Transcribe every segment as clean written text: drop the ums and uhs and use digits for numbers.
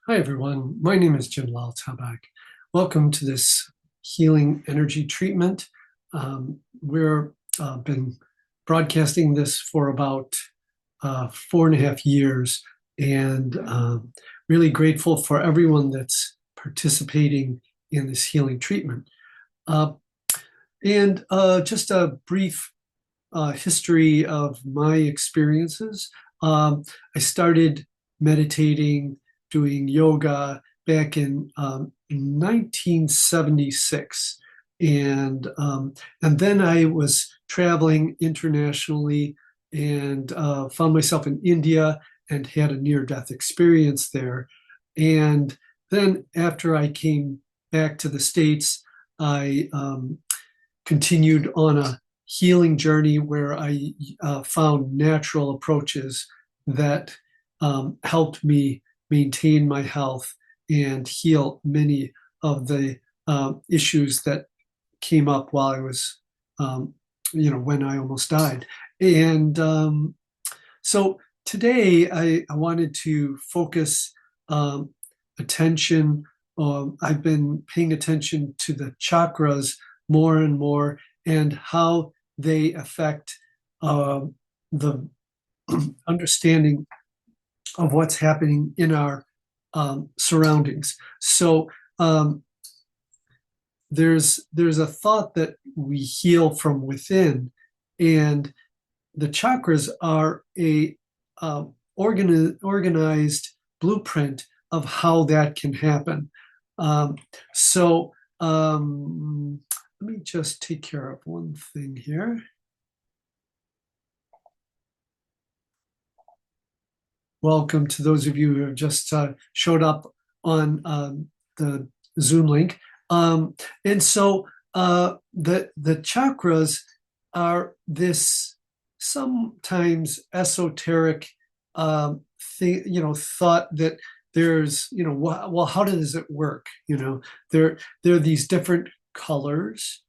Hi, everyone. My name is Jim Lal-Tabak. Welcome to this healing energy treatment. We're been broadcasting this for about 4.5 years, and really grateful for everyone that's participating in this healing treatment. Uh, and just a brief history of my experiences. I started meditating, doing yoga back in 1976, and then I was traveling internationally and found myself in India and had a near-death experience there. And then after I came back to the States, I continued on a healing journey where I found natural approaches that helped me maintain my health and heal many of the issues that came up while I was, when I almost died. And so today I wanted to focus um, attention. I've been paying attention to the chakras more and more and how they affect the understanding of what's happening in our surroundings. So there's a thought that we heal from within, and the chakras are a organized blueprint of how that can happen. Um, so let me just take care of one thing here. Welcome to those of you who have just showed up on the Zoom link. And so the chakras are this sometimes esoteric thing, thought that there's, well, how does it work? There are these different colors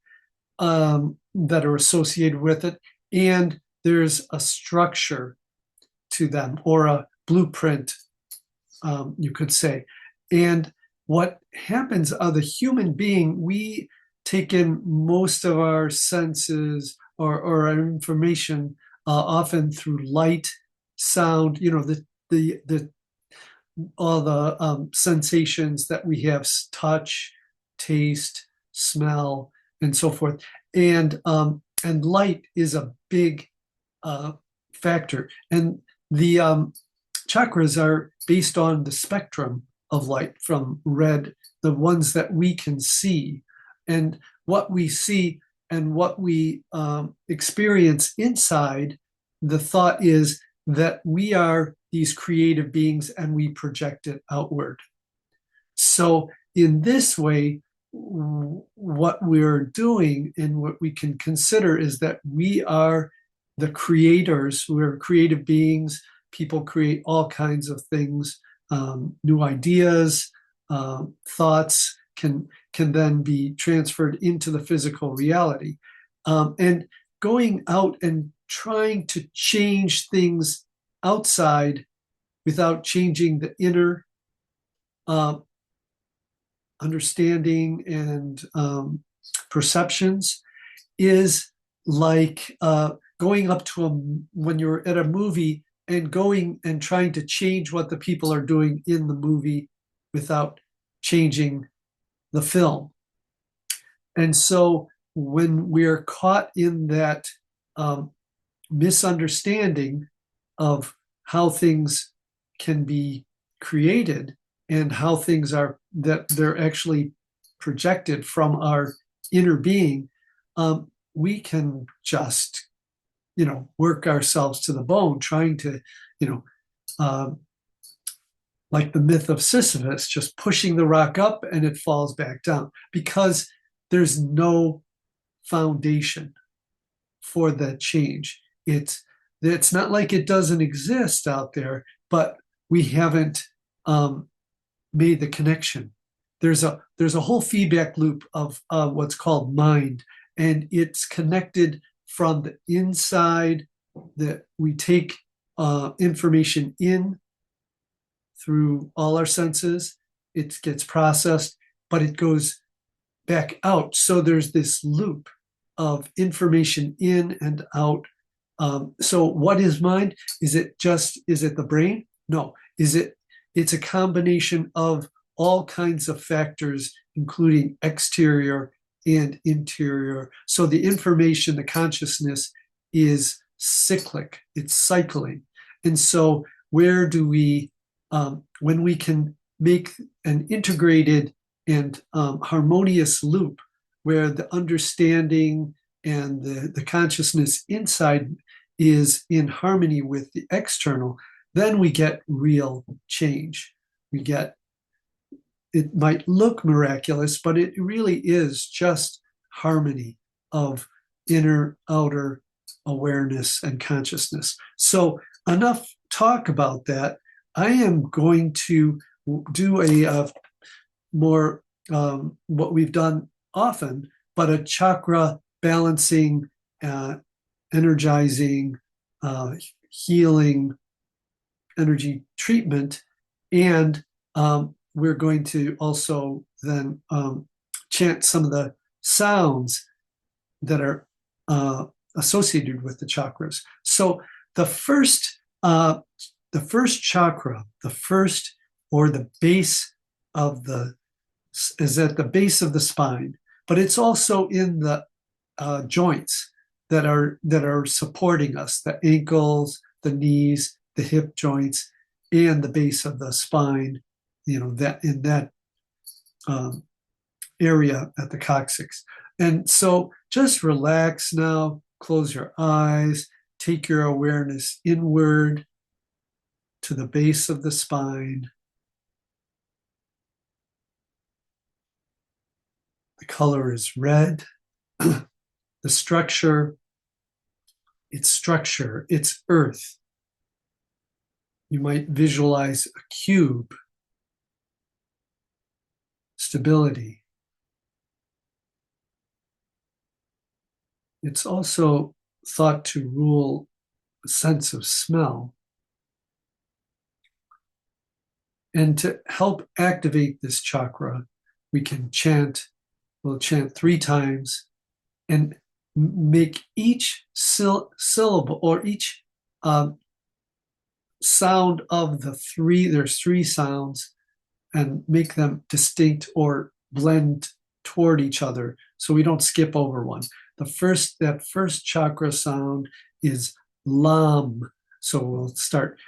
that are associated with it, and there's a structure to them, or a blueprint, you could say. And what happens, the human being, we take in most of our senses or our information often through light, sound, the all the sensations that we have: touch, taste, smell, and so forth. And light is a big factor. And the chakras are based on the spectrum of light from red, the ones that we can see. And what we see and what we experience inside, the thought is that we are these creative beings and we project it outward. So, in this way, what we're doing and what we can consider is that we are the creators. We're creative beings. People create all kinds of things, new ideas, thoughts can then be transferred into the physical reality. And going out and trying to change things outside without changing the inner understanding and perceptions is like going up to when you're at a movie and going and trying to change what the people are doing in the movie without changing the film. And so when we're caught in that misunderstanding of how things can be created and how things are, that they're actually projected from our inner being, we can just work ourselves to the bone trying to, like the myth of Sisyphus, just pushing the rock up and it falls back down because there's no foundation for the change. It's not like it doesn't exist out there, but we haven't made the connection. There's a whole feedback loop of what's called mind, and it's connected from the inside, that we take information in through all our senses. It gets processed, but it goes back out. So there's this loop of information in and out. So what is mind? Is it the brain? No. It's a combination of all kinds of factors, including exterior and interior. So the information, the consciousness is cyclic, it's cycling. And so where do we, when we can make an integrated and harmonious loop where the understanding and the consciousness inside is in harmony with the external, then we get real change. It might look miraculous, but it really is just harmony of inner, outer awareness and consciousness. So enough talk about that. I am going to do a more what we've done often, but a chakra balancing, energizing, healing energy treatment. And we're going to also then chant some of the sounds that are associated with the chakras. So the first chakra, or the base of is at the base of the spine, but it's also in the joints that are supporting us, the ankles, the knees, the hip joints, and the base of the spine, that in that area at the coccyx. And so just relax now, close your eyes, take your awareness inward to the base of the spine. The color is red. The structure, it's earth. You might visualize a cube. Stability. It's also thought to rule a sense of smell. And to help activate this chakra, we'll chant 3 times and make each syllable or each sound of the 3, there's 3 sounds, and make them distinct or blend toward each other so we don't skip over one. That first chakra sound is Lam. So we'll start.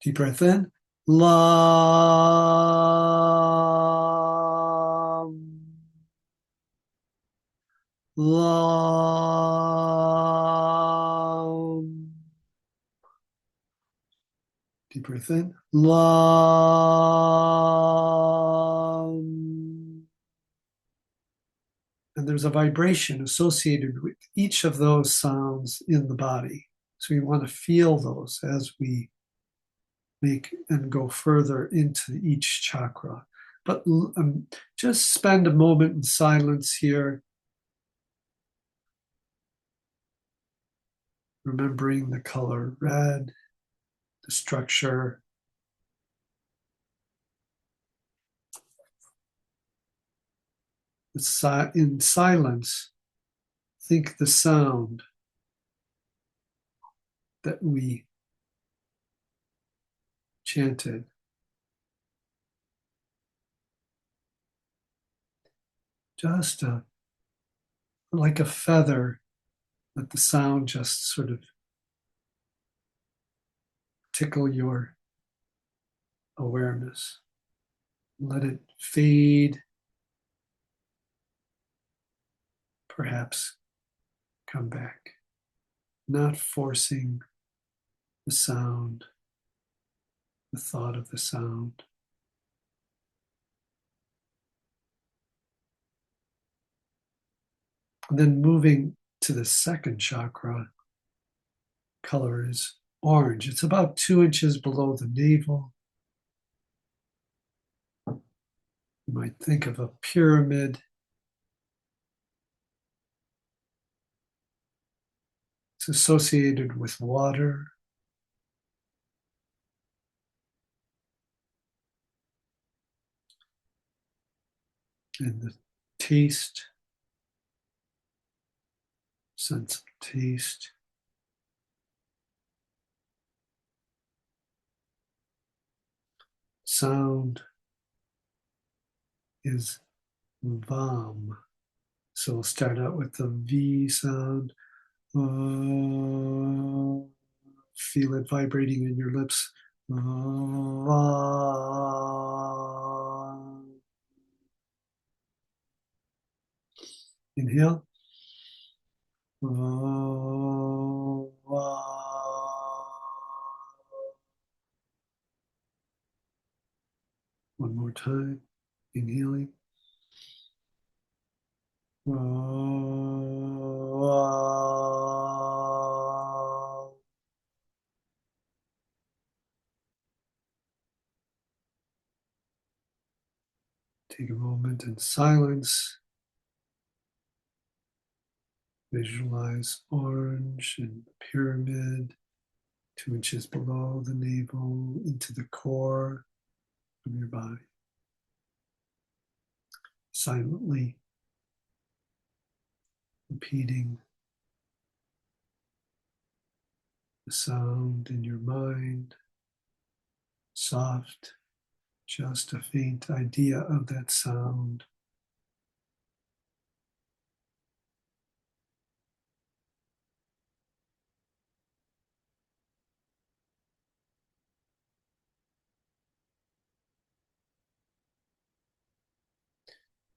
Deep breath in. Lam. Lam. Deep breath in. Lam. And there's a vibration associated with each of those sounds in the body. So we want to feel those as we make and go further into each chakra. But just spend a moment in silence here, remembering the color red, the structure. In silence, think the sound that we chanted. Just like a feather, let the sound just sort of tickle your awareness. Let it fade, perhaps come back, not forcing the sound, the thought of the sound. And then moving to the second chakra, color is orange. It's about 2 inches below the navel. You might think of a pyramid. It's associated with water. and the taste, sense of taste. Sound is vam. So we'll start out with the V sound. Feel it vibrating in your lips. Inhale. One more time. Inhaling. Take a moment in silence. Visualize orange and pyramid, 2 inches below the navel, into the core of your body. Silently repeating the sound in your mind, soft, just a faint idea of that sound.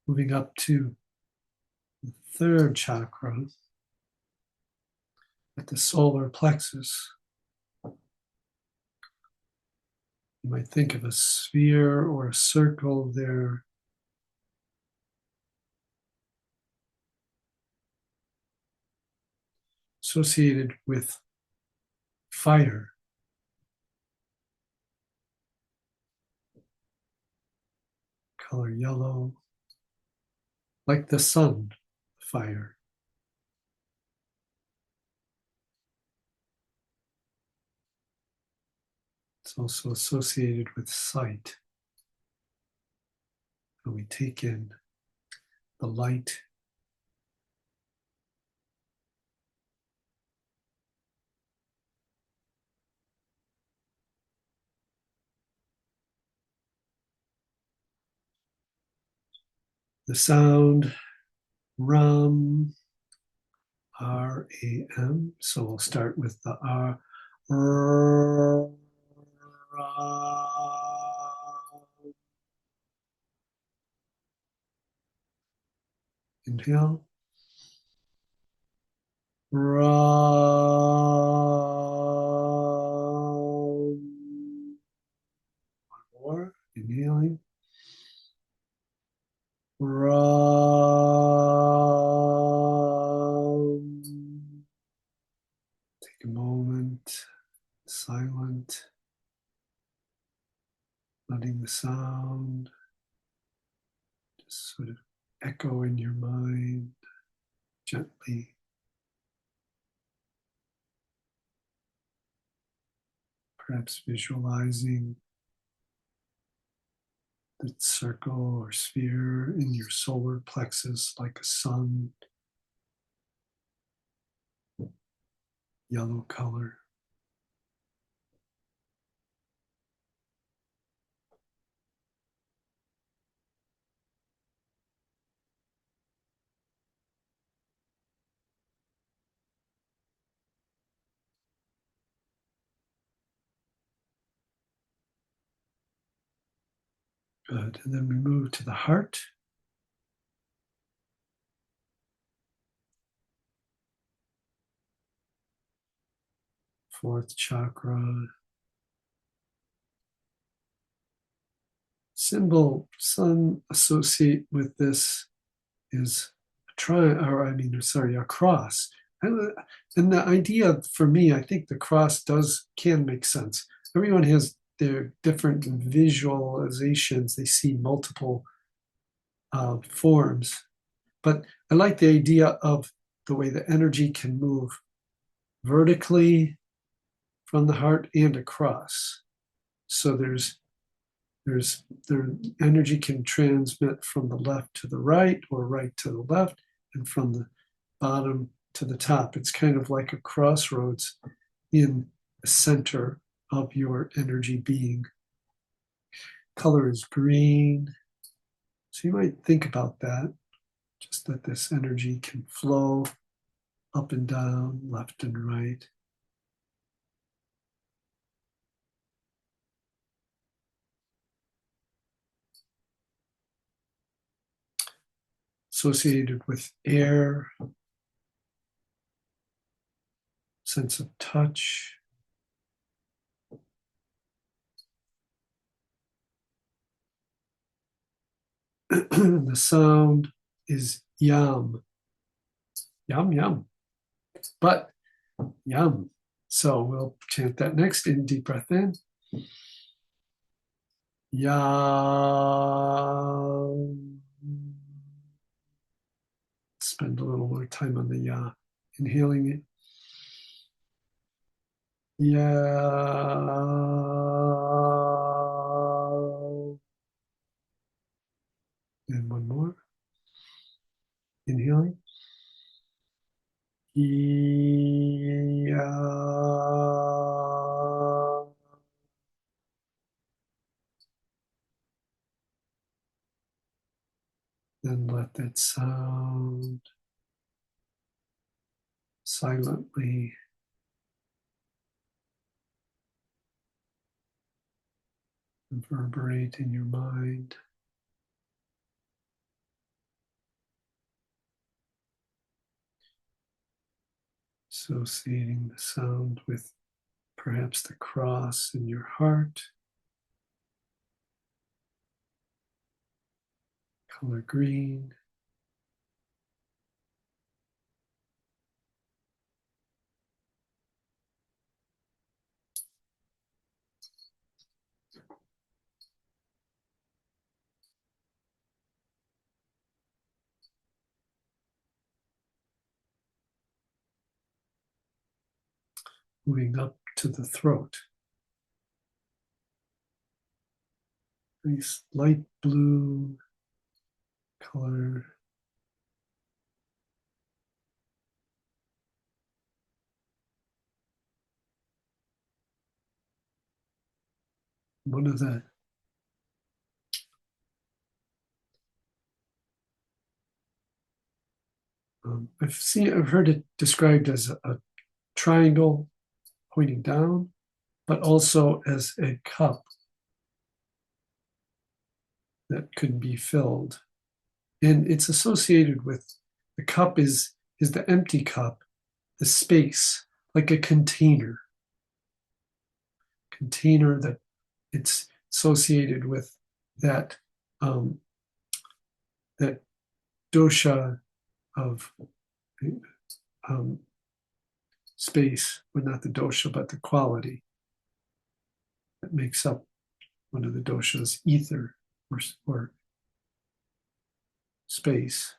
Moving up to the third chakra at the solar plexus. You might think of a sphere or a circle there. Associated with fire. Color yellow, like the sun, fire. It's also associated with sight. And we take in the light, the sound, Ram, R-A-M. So we'll start with the R. Inhale. One more. Inhaling. Take a moment, silent, letting the sound just sort of echo in your mind gently. Perhaps visualizing the circle or sphere in your solar plexus like a sun, yellow color. Good. And then we move to the heart. Fourth chakra. Symbol sun associate with this is a cross. And the idea for me, I think the cross can make sense. Everyone has their different visualizations. They see multiple forms. But I like the idea of the way the energy can move vertically from the heart and across. So there's their energy can transmit from the left to the right or right to the left and from the bottom to the top. It's kind of like a crossroads in the center of your energy being. Color is green. So you might think about that, just that this energy can flow up and down, left and right. Associated with air, sense of touch. The sound is yum. Yum, yum. But yum. So we'll chant that next. In, deep breath in. Yum. Spend a little more time on the ya. Inhaling it. Yum. And one more. Inhaling. Yum. Then let that sound silently reverberate in your mind. Associating the sound with perhaps the cross in your heart. Color green. Moving up to the throat. Nice light blue color. One of the I've heard it described as a triangle pointing down, but also as a cup that could be filled. And it's associated with the cup is the empty cup, the space, like a container that it's associated with that that dosha of space, but not the dosha, but the quality that makes up one of the doshas, ether or space.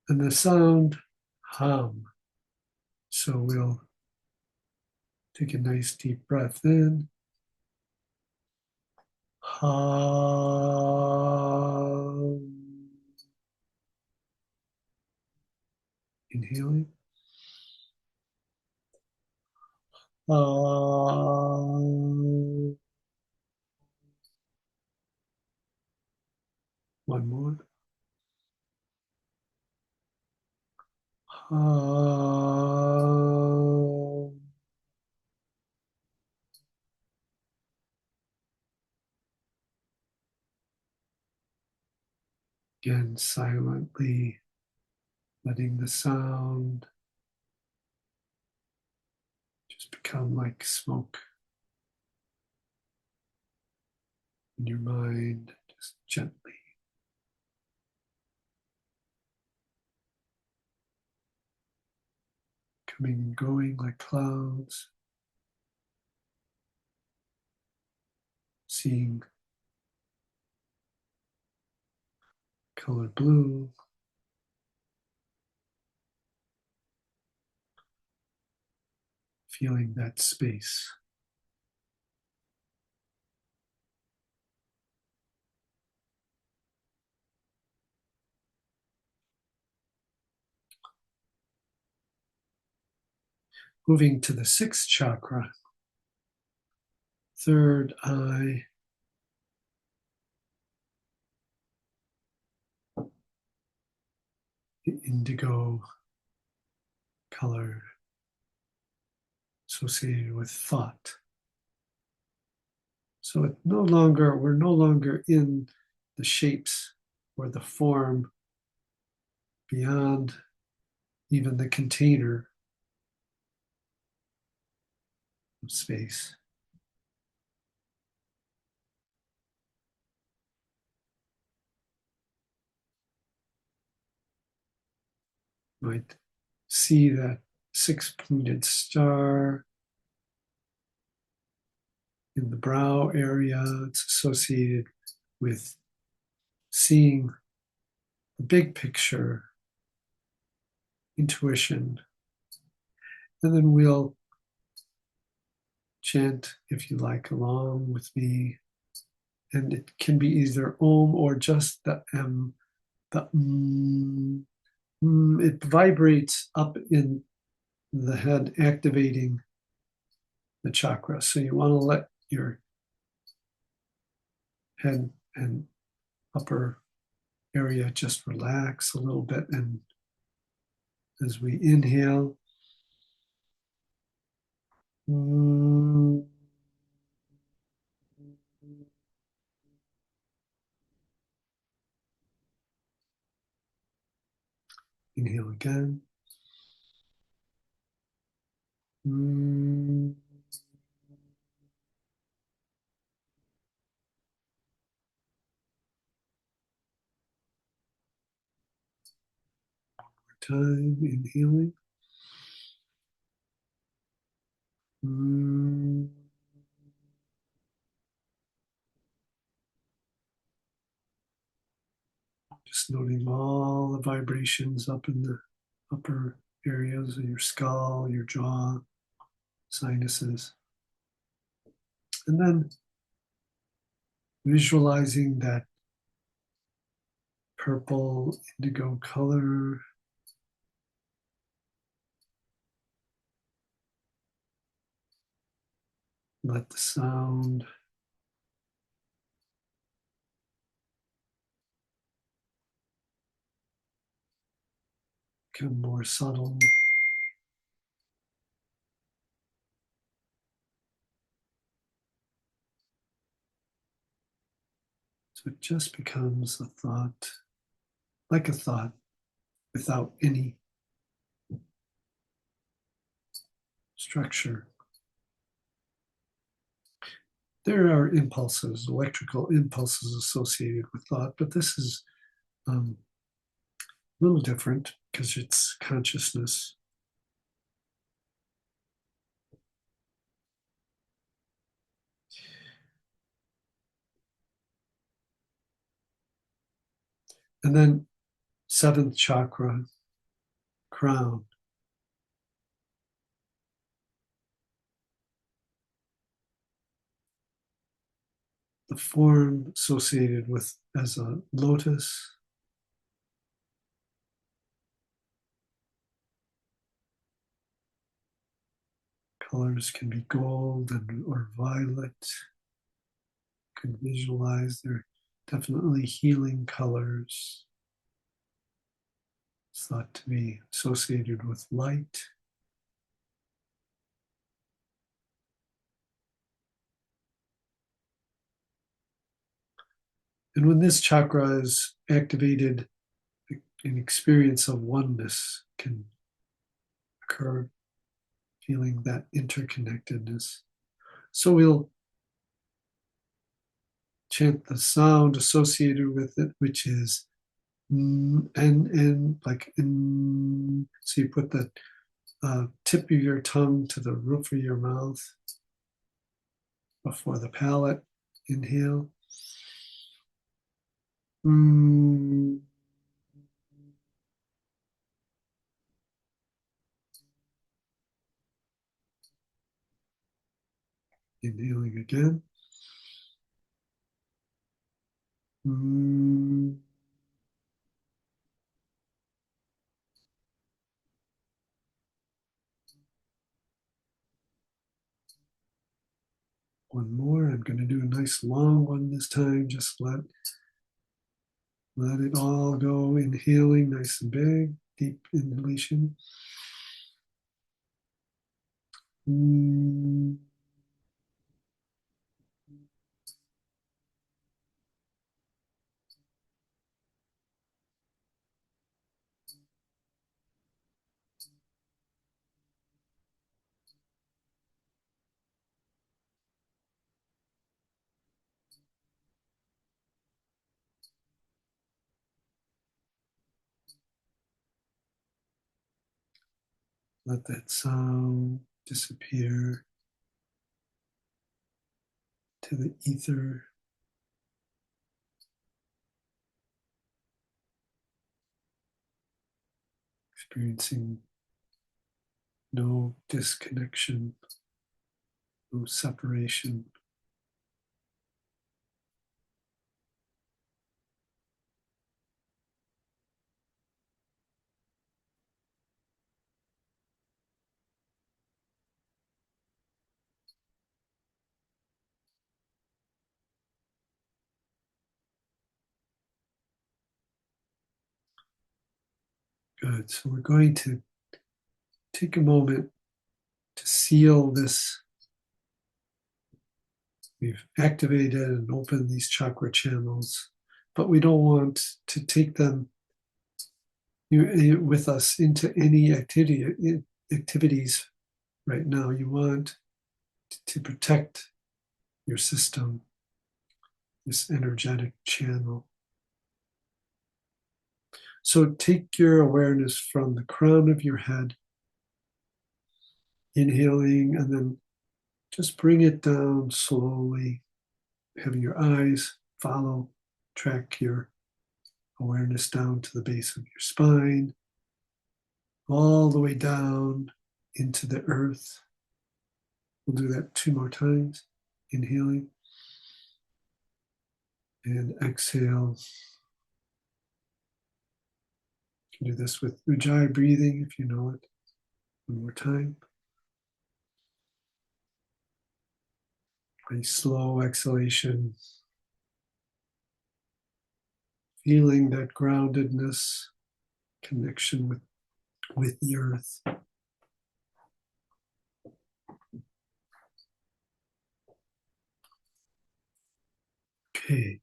And the sound, hum. So we'll take a nice deep breath in. Hum. Inhaling. Hum. One more. Hum. Again, silently letting the sound just become like smoke in your mind, just gently. Coming and going like clouds. Seeing color blue. feeling that space. Moving to the sixth chakra, third eye. The indigo color associated with thought. So we're no longer in the shapes or the form beyond even the container of space. You might see that six-pointed star in the brow area. It's associated with seeing the big picture, intuition. And then we'll chant, if you like, along with me. And it can be either Om or just the M. The it vibrates up in the head, activating the chakra. So you want to let your head and upper area just relax a little bit. And as we inhale, inhale again. Time inhaling. Just noting all the vibrations up in the upper areas of your skull, your jaw, sinuses. And then visualizing that purple indigo color. Let the sound become more subtle. So it just becomes a thought, like a thought, without any structure. There are impulses, electrical impulses associated with thought, but this is a little different because it's consciousness. And then seventh chakra, crown. The form associated with as a lotus. Colors can be gold or violet. You can visualize they're definitely healing colors. It's thought to be associated with light. And when this chakra is activated, an experience of oneness can occur, feeling that interconnectedness. So we'll chant the sound associated with it, which is and like so you put the tip of your tongue to the roof of your mouth before the palate. Inhale. Inhaling again. One more. I'm going to do a nice long one this time. Just let it all go. Inhaling nice and big. Deep inhalation. Let that sound disappear to the ether. Experiencing no disconnection, no separation. Good. So we're going to take a moment to seal this. We've activated and opened these chakra channels, but we don't want to take them with us into any activities right now. You want to protect your system, this energetic channel. So take your awareness from the crown of your head, inhaling, and then just bring it down slowly, having your eyes follow, track your awareness down to the base of your spine, all the way down into the earth. We'll do that 2 more times. Inhaling and exhale. You can do this with Ujjayi breathing if you know it. 1 more time. A slow exhalation. Feeling that groundedness, connection with the earth. Okay.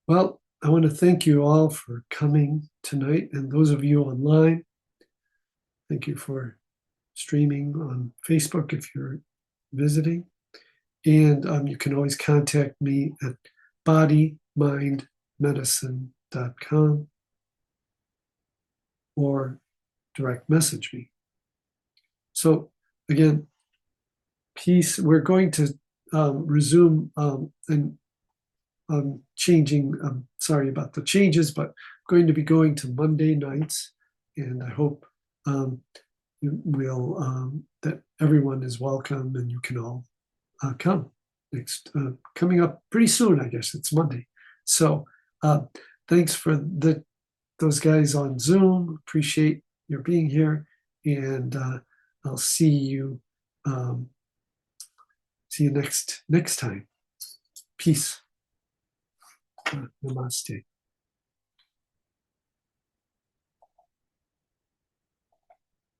Well, I want to thank you all for coming tonight, and those of you online, thank you for streaming on Facebook if you're visiting. And you can always contact me at bodymindmedicine.com or direct message me. So again, peace. We're going to resume and changing. Sorry about the changes, but I'm going to be going to Monday nights, and I hope that everyone is welcome and you can all come next. Coming up pretty soon, I guess it's Monday. So thanks for those guys on Zoom. Appreciate your being here, and I'll see you next time. Peace. Namaste.